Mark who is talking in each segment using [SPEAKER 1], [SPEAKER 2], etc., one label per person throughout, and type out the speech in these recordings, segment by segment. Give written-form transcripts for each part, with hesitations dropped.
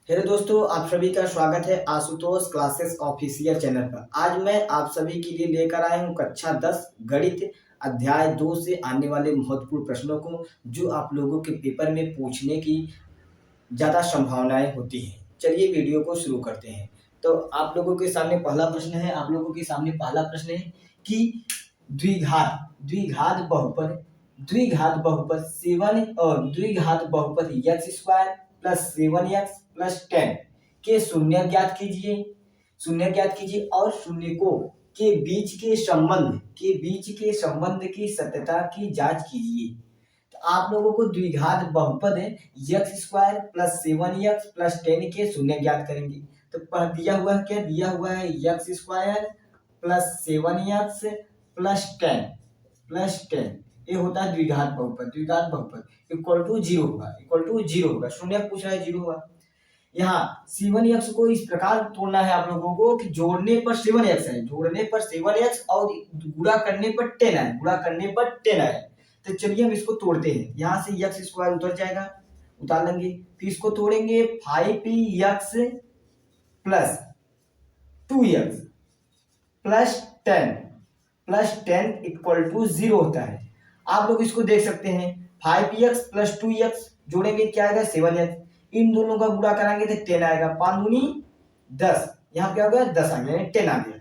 [SPEAKER 1] Hello दोस्तों, आप सभी का स्वागत है आशुतोष क्लासेस ऑफिशियल चैनल पर। आज मैं आप सभी के लिए लेकर आया हूं कक्षा 10 गणित अध्याय 2 से आने वाले महत्वपूर्ण प्रश्नों को, जो आप लोगों के पेपर में पूछने की ज़्यादा संभावनाएं होती हैं। चलिए वीडियो को शुरू करते हैं। तो आप लोगों के सामने पहला प्रश्न है कि द्विघात बहुपद 7 और द्विघात बहुपद x square plus 7x plus 10 के शून्य ज्ञात कीजिए और शून्यकों के बीच के संबंध की सत्यता की जांच कीजिए। तो आप लोगों को द्विघात बहुपद है x square plus 7x plus 10 के शून्य ज्ञात करेंगे। तो दिया हुआ है x square plus 7x plus 10 ये होता है द्विघात बहुपद इक्वल टू जीरो होगा। शून्य पूछ रहा है, जीरो होगा। यहाँ 7x को इस प्रकार तोड़ना है आप लोगों को कि जोड़ने पर 7x और गुणा करने पर 10 आए। तो चलिए हम इसको तोड़ते हैं। यहाँ से x स्क्वायर उतार लेंगे, फिर इसको तोड़ेंगे 5x plus 2x plus 10 equal to 0 होता है। आप लोग इसको देख सकते हैं, 5x प्लस 2x जोड़ेंगे क्या आएगा 7x, इन दोनों का गुणा कराएंगे तो 10 आएगा। 5 दूनी 10, यहाँ क्या हो गया 10 आ गया, 10 आ गया।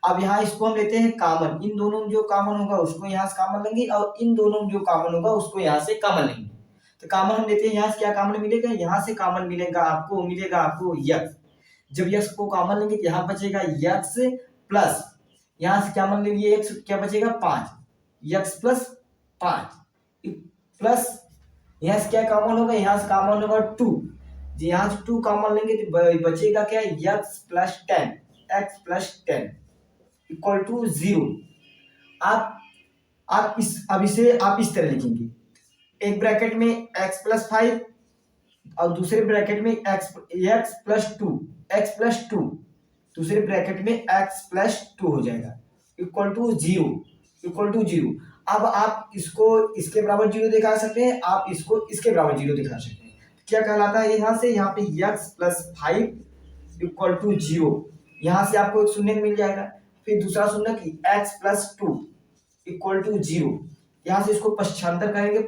[SPEAKER 1] अब यहाँ इसको हम लेते हैं कॉमन, इन दोनों में जो कॉमन होगा उसको यहाँ से कॉमन लेंगे और इन दोनों में जो कॉमन होगा उसको यहाँ से कॉमन लेंगे। तो कॉमन हम लेते हैं, यहाँ से क्या कॉमन मिलेगा, यहाँ से कॉमन मिलेगा आपको x। जब x को कॉमन लेंगे तो यहाँ बचेगा x प्लस, यहाँ से क्या मान लीजिए x क्या बचेगा 5, x प्लस 5 प्लस यहाँ से क्या कॉमन होगा, यहाँ से कॉमन होगा 2, यहाँ से 2 कॉमन लेंगे तो बचेगा क्या x प्लस 10 इक्वल टू 0। आप इस तरह लिखेंगे, एक ब्रैकेट में x प्लस 5 और दूसरे ब्रैकेट में x प्लस 2 दूसरे ब्रैकेट में x प्लस 2 हो जाएगा इक्वल टू 0। अब आप इसको इसके बराबर 0 दिखा सकते हैं, आप इसको इसके बराबर 0 दिखा सकते हैं। क्या कहलाता है, यहाँ पे x प्लस 5 इक्वल टू 0, यहाँ से आपको एक शून्य मिल जाएगा। फिर दूसरा शून्य की x प्लस 2 इक्वल टू 0, यहाँ से इसको पश्चांतर करेंगे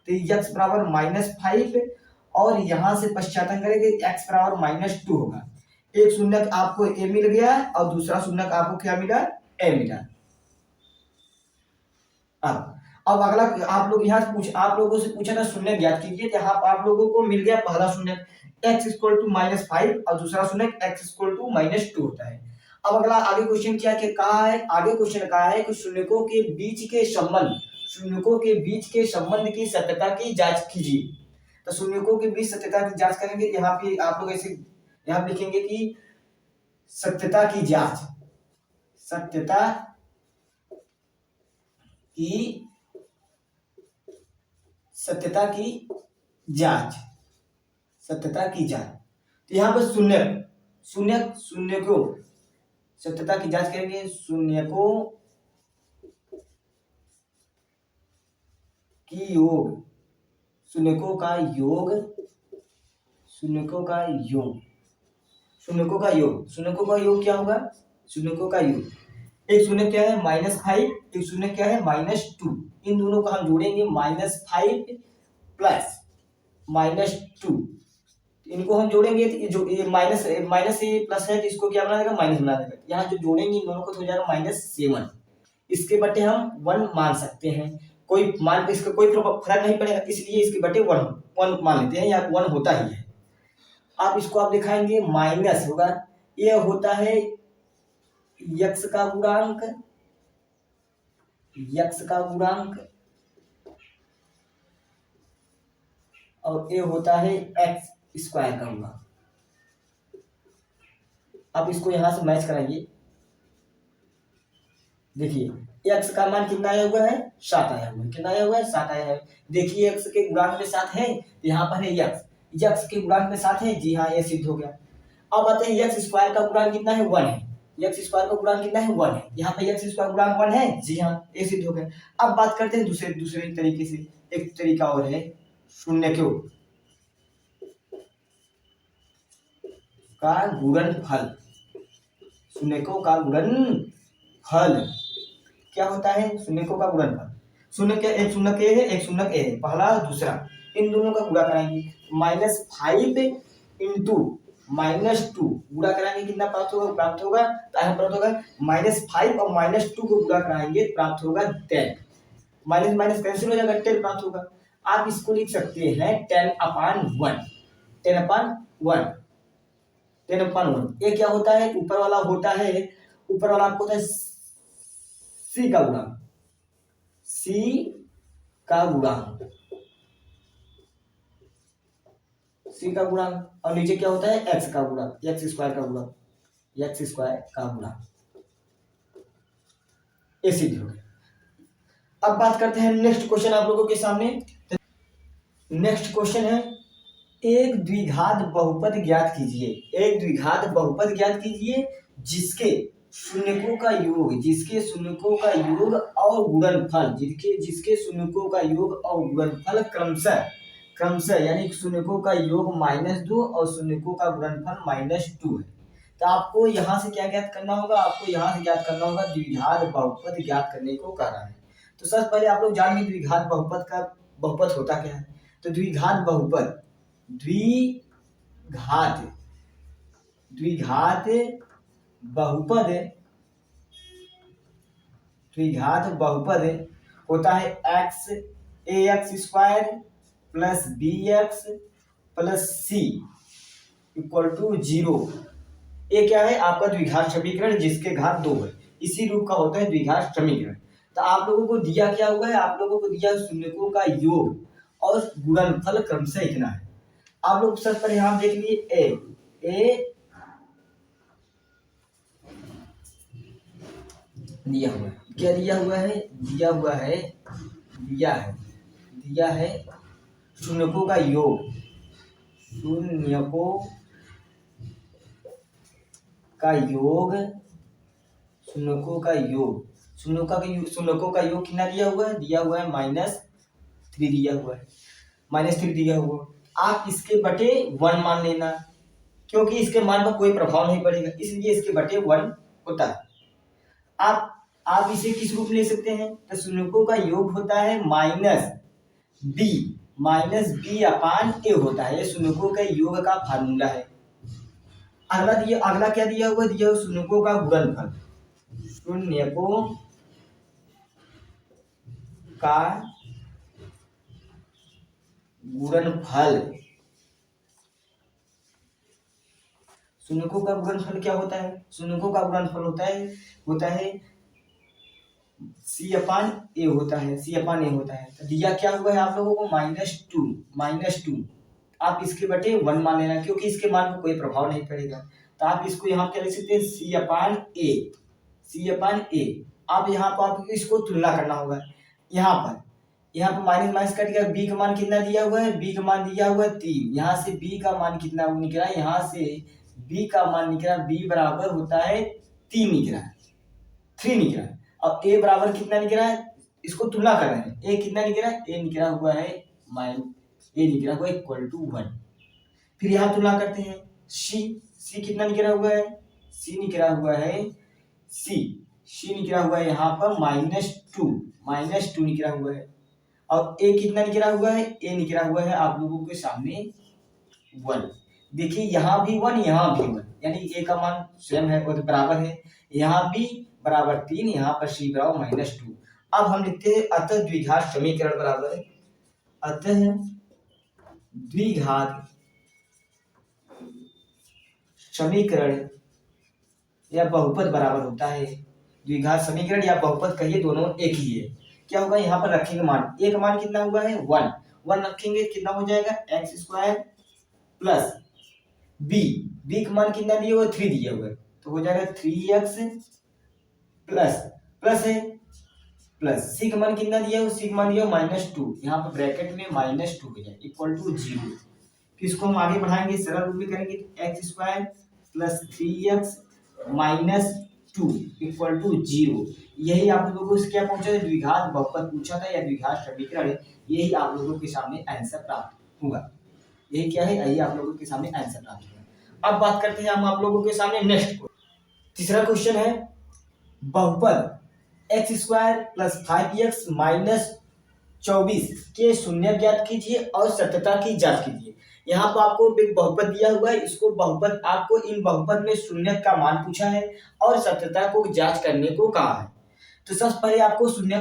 [SPEAKER 1] तो x बराबर -5 और यहाँ से पश्चांतर करेंगे x बराबर -2 होगा। एक शून्य आपको a मिल गया और दूसरा शून्य आपको क्या मिला, a मिला। अब अगला आप लोगों से पूछा था शून्य ज्ञात कीजिए। यहाँ आप लोगों को मिल गया पहला शून्य x इक्वल टू -5 और दूसरा शून्य x इक्वल टू -2 होता है। अब अगला आगे क्वेश्चन कहा है कि शून्यकों के बीच के संबंध की सत्यता की जांच कीजिए। तो शून्यकों के बीच सत्यता की जांच करेंगे। यहाँ पे आप लोग ऐसे यहाँ लिखेंगे कि सत्यता की जांच तो यहाँ पर शून्य को सत्यता की जांच करेंगे। शून्यकों का योग क्या होगा, शून्यकों का योग, एक शून्य क्या है -5, एक शून्य क्या है -2, इन दोनों का हम जोड़ेंगे -5 प्लस -2, इनको हम जोड़ेंगे तो जो ये माइनस ये प्लस है तो इसको क्या बना देगा, माइनस बना देगा। यहाँ जो जोड़ेंगे इन दोनों को तो हो जाएगा -7, इसके बटे हम 1 मान सकते हैं। कोई मान इसका कोई फर्क नहीं पड़ेगा, इसलिए इसके बटे 1 मान लेते हैं, या 1 होता ही है। आप इसको आप दिखाएंगे माइनस होगा, ये होता है x का गुणांक और ये होता है x स्क्वायर का गुणांक। अब इसको यहां से मैच कराइए। देखिए x का मान कितना आया हुआ है, 7 आया हुआ है। कितना आया हुआ है, 7 आया है। देखिए x के गुणांक में 7 है, यहाँ पर है x के गुणांक में 7 है, जी हाँ ये सिद्ध हो गया। अब आते हैं x स्क्वायर का गुणांक कितना है, 1 है। x स्क्वायर का गुणांक कितना है, 1 है। यहाँ पे x स्क्वायर गुणांक 1 है, जी हाँ ये सिद्ध हो गया। अब बात करते हैं दूसरे तरीके से। एक तरीका और है शून्य क्यों का गुणनफल, शून्यकों का गुणनफल क्या होता है? शून्यकों का गुणनफल। शून्य के एक शून्य ए है, एक शून्य ए है, पहला दूसरा, इन दोनों का गुणा कराएंगे। -5 इंटू -2 गुणा कराएंगे, कितना प्राप्त होगा? प्राप्त होगा प्राप्त होगा -5 और -2 को गुणा कराएंगे, प्राप्त होगा 10। माइनस माइनस कैंसिल हो जाएगा, 10 प्राप्त होगा। आप इसको लिख सकते हैं 10/1, 10/1, 10/1। ये क्या होता है? ऊपर वाला होता है, ऊपर वाला आपको होता है सी का गुणांक, सी का गुणांक, सी का गुणांक, और नीचे क्या होता है? एक्स का गुणांक, एक्स स्क्वायर का गुणांक, एक्स स्क्वायर का गुणांक। ये सीधी हो गया। अब बात करते हैं नेक्स्ट क्वेश्चन आप लोगों के सामने। नेक्स्ट क्वेश्चन है, एक द्विघात बहुपद ज्ञात कीजिए। एक द्विघात बहुपद ज्ञात कीजिए जिसके शून्यकों का योग, जिसके शून्यकों का योग और गुणनफल, जिसके शून्यकों का योग और गुणनफल क्रमशः यानी शून्यकों का योग -2 और शून्यकों का गुणनफल -2 है। तो आपको यहाँ से क्या ज्ञात करना होगा? आपको यहाँ से ज्ञात करना होगा द्विघात बहुपद ज्ञात करने को कह रहा है। तो सबसे पहले आप लोग जानेंगे द्विघात बहुपद का बहुपद होता क्या है। तो द्विघात बहुपद, द्विघात बहुपद होता है ax² plus bx plus c equal to 0। ये क्या है? आपका द्विघात समीकरण जिसके घात 2 है, इसी रूप का होता है द्विघात समीकरण। तो आप लोगों को दिया क्या हुआ है? आप लोगों को दिया शून्यकों का योग और गुणनफल क्रमशः इतना है। आप लोग सब पर यहाँ देख लिए ए दिया हुआ है, क्या दिया हुआ है? दिया है शून्यकों का योग, शून्यकों का योग कितना दिया हुआ है? दिया हुआ है -3 दिया हुआ है, -3 दिया हुआ। आप इसके बटे 1 मान लेना, क्योंकि इसके मान पर कोई प्रभाव नहीं पड़ेगा, इसलिए इसके बटे 1 होता है। आप इसे किस रूप में ले सकते हैं? तो शून्यकों का योग होता है -b/a होता है। ये शून्यकों के योग का फार्मूला है। अगला क्या दिया हुआ? दिया हुआ शून्यकों का गुणनफल, शून्यकों का गुणनफल। शून्यकों का गुणनफल क्या होता है? शून्यकों का गुणनफल होता है c/a होता है, c/a होता है। तो दिया क्या हुआ है आप लोगों को? -2। आप इसके बटे 1 मान लेना, क्योंकि इसके मान पर कोई प्रभाव नहीं पड़ेगा। तो आप इसको यहाँ क्या लिख सकते हैं? c/a। आप यहाँ पर आपको इसको तुलना करना होगा। यहाँ पर माइनस माइनस कट गया, b का मान कितना दिया हुआ है? b का मान दिया हुआ है 3। यहाँ से b का मान कितना निकला? यहाँ से b का मान निकला, b बराबर होता है 3 निकला है, 3 निकला है। अब a बराबर कितना निकला है? इसको तुलना कर रहे हैं। a कितना निकला है? a निकला हुआ है इक्वल टू 1। फिर यहाँ तुलना करते हैं c कितना निकला हुआ है? c निकला हुआ है यहाँ पर -2 निकला हुआ है। और a कितना निकला हुआ है? a निकला हुआ है आप लोगों के सामने 1। देखिए यहाँ भी 1, यहाँ भी 1, यानी a का मान स्वयं है, वो तो बराबर है। यहाँ भी बराबर 3, यहाँ पर c बराबर -2। अब हम लिखते हैं अतः द्विघात समीकरण बराबर है, अतः द्विघात समीकरण या बहुपद बराबर होता है, द्विघात समीकरण या बहुपद कहिए, दोनों एक ही है। क्या होगा? यहाँ पर रखेंगे मान, a का मान कितना हुआ है? 1 रखेंगे, कितना हो जाएगा? x² प्लस b का मान कितना दिया हुआ है? 3 दिया हुआ है, तो हो जाएगा 3x प्लस है प्लस c का मान कितना दिया है? c का मान दिया -2, यहाँ पर ब्रैकेट में -2 हो जाए इक्वल टू 0। फिर इसको हम आगे बढ़ाएंगे, सरल रूप में करेंगे, x² plus 3x -2 equal to 0। यही आप लोगों को क्या पूछा था? द्विघात बहुपद पूछा था या द्विघात समीकरण है। यही आप लोगों के सामने आंसर प्राप्त होगा। यही क्या है? यही आप लोगों के सामने आंसर प्राप्त होगा। अब बात करते हैं हम आप लोगों के सामने नेक्स्ट। तीसरा क्वेश्चन है बहुपद x² + 5x - 24 के शून्य ज्ञात कीजिए और सत्यता की जांच कीजिए। यहाँ पर आपको एक बहुपद दिया हुआ है, इसको बहुपद आपको इन बहुपद में शून्य का मान पूछा है और सत्यता को जांच करने को कहा है। तो सबसे पहले आपको शून्य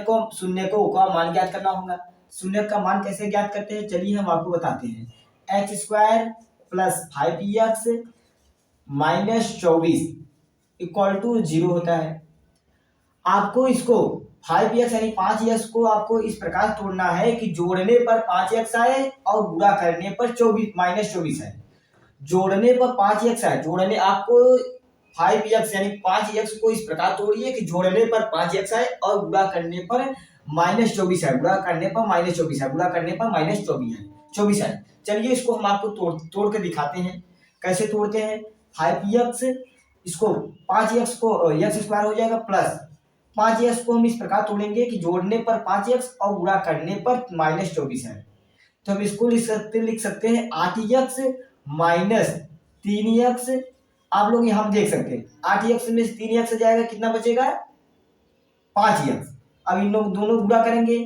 [SPEAKER 1] को का मान ज्ञात करना होगा। शून्य का मान कैसे ज्ञात करते हैं, चलिए हम आपको बताते हैं। x² + 5x - 24 = 0 होता है। आपको इसको 5x यानी 5x को आपको इस प्रकार तोड़ना है कि जोड़ने पर 5x आए और गुणा करने पर -24 आए। जोड़ने पर 5x आए, जोड़ने आपको 5x यानी 5x को इस प्रकार तोड़िए कि जोड़ने पर 5x आए और गुणा करने पर -24 आए, गुणा करने पर -24 आए, गुणा करने पर -24 आए। चलिए इसको हम आपको तोड़ के दिखाते हैं। कैसे तोड़ते हैं? 5x इसको 5x को x² हो जाएगा प्लस 5x को हम इस प्रकार तोड़ेंगे कि जोड़ने पर 5x और गुणा करने पर -24 है। तो हम इसको लिख सकते हैं 8x - 3x। आप लोग यहाँ देख सकते हैं 8x में 3x जाएगा, कितना बचेगा? 5x। अब इन लोग दोनों गुणा करेंगे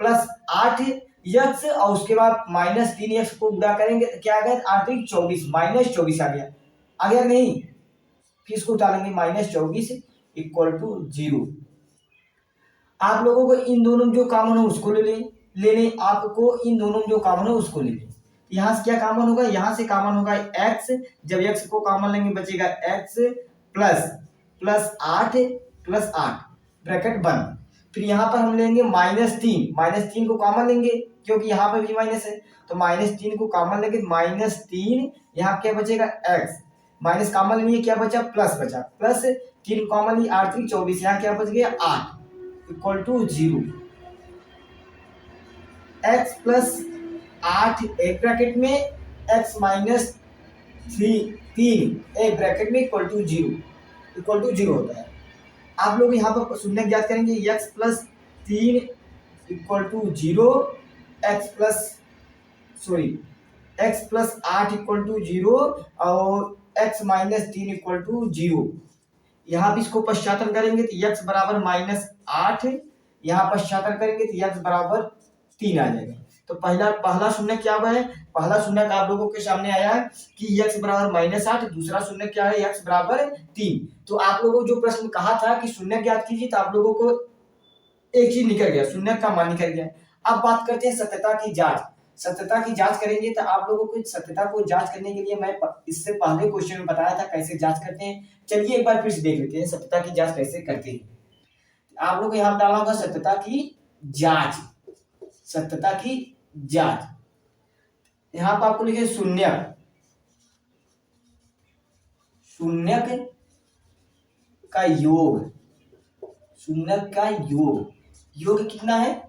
[SPEAKER 1] प्लस 8x और उसके बाद -3x को गुणा करेंगे तो क्या आ गया? 8 × 24 -24 आ गया। आ गया नहीं? फिर इसको उतारेंगे -24 = 0। आप लोगों को इन दोनों जो कॉमन हो उसको लेने आपको इन दोनों जो कॉमन हो उसको लेने। यहाँ से क्या कॉमन होगा? यहाँ से कॉमन होगा x। जब x को कॉमन लेंगे बचेगा x प्लस 8 + 8 ब्रैकेट बंद। फिर यहाँ पर हम लेंगे -3 को कॉमन लेंगे क्योंकि यहाँ पर भी माइनस है, तो -3 को कॉमन लेंगे -3। यहाँ क्या बचेगा? x माइनस कॉमन लेंगे, क्या बचा? प्लस बचा, प्लस 3 कॉमन ली 8 × 24, यहाँ क्या बच गया? 8 = 0। x + 8 एक ब्रैकेट में x - 3 एक ब्रैकेट में = 0 होता है। आप लोग यहाँ पर शून्य ज्ञात करेंगे। x + 3 = 0, x + 8 = 0 और x - 3 = 0। यहाँ भी इसको पश्चातन करेंगे तो x बराबर -8, यहाँ पश्चातन करेंगे तो x बराबर 3 आ जाएगा। तो पहला शून्य क्या हुआ है? पहला शून्य का आप लोगों के सामने आया है कि x बराबर -8। दूसरा शून्य क्या है? x बराबर 3। तो आप लोगों को जो प्रश्न कहा था कि शून्य ज्ञात कीजिए, तो आप लोगों को एक चीज निकल गया, शून्य का मान निकल गया। अब बात करते हैं सत्यता की जांच। सत्यता की जांच करेंगे तो आप लोगों को सत्यता को जांच करने के लिए मैं इससे पहले क्वेश्चन में बताया था कैसे जांच करते हैं। चलिए एक बार फिर से देख लेते हैं सत्यता की जांच कैसे करते हैं। आप लोग यहाँ डालना होगा सत्यता की जांच। सत्यता की जांच यहाँ पर आपको लिखे शून्य का योग। शून्य का योग कितना है?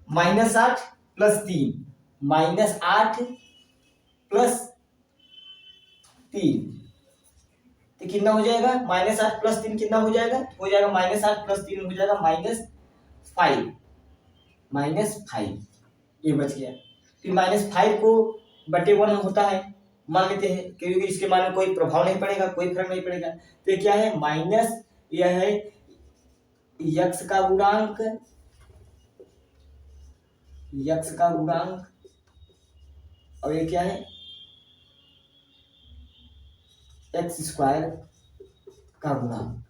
[SPEAKER 1] -8 + 3 -8 + 3 तो कितना हो जाएगा? -8 + 3 कितना हो जाएगा? -8 + 3 हो जाएगा -5 ये बच गया। फिर -5 को बटे 1 होता है, मान लेते हैं क्योंकि इसके मान में कोई प्रभाव नहीं पड़ेगा, कोई फर्क नहीं पड़ेगा। तो ये क्या है? माइनस यह है x का गुणांक, और ये क्या है? x² का गुणांक।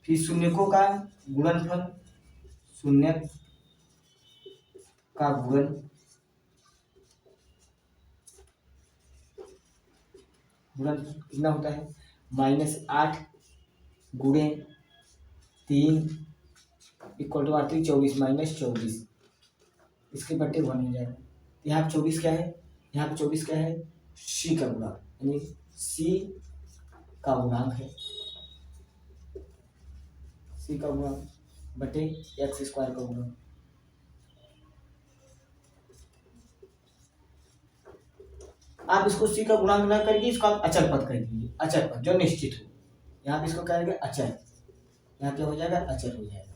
[SPEAKER 1] फिर शून्यकों का गुणनफल, शून्य का गुणन कितना होता है? -8 × 3 = 8 × 24 -24 इसके बटे 1 हो जाएगा। यहाँ पे 24 क्या है? यहाँ पे 24 क्या है? c का गुणांक, यानी c का गुणांक है, c का गुणांक बटे x² का गुणांक। आप इसको c का गुणांक न करके इसका अचर पद कर दीजिए, अचर पद जो निश्चित हो। यहाँ पे इसको क्या करेंगे? अचर। यहाँ क्या हो जाएगा? अचर हो जाएगा।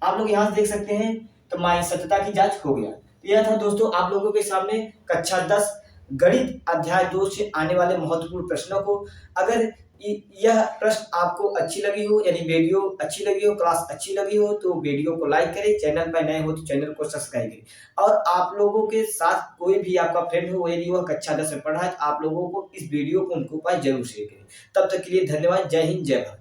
[SPEAKER 1] आप लोग यहाँ से देख सकते हैं। तो सत्यता की जांच हो गया। यह था दोस्तों आप लोगों के सामने कक्षा 10 गणित अध्याय 2 से आने वाले महत्वपूर्ण प्रश्नों को। अगर यह प्रश्न आपको अच्छी लगी हो, यानी वीडियो अच्छी लगी हो, क्लास अच्छी लगी हो, तो वीडियो को लाइक करें, चैनल पर नए हो तो चैनल को सब्सक्राइब करें। और आप लोगों के साथ कोई भी आपका फ्रेंड हो, यदि वह कक्षा 10 में पढ़ा है, आप लोगों को इस वीडियो को उनको पास जरूर शेयर करें। तब तक के लिए धन्यवाद। जय हिंद, जय भारत।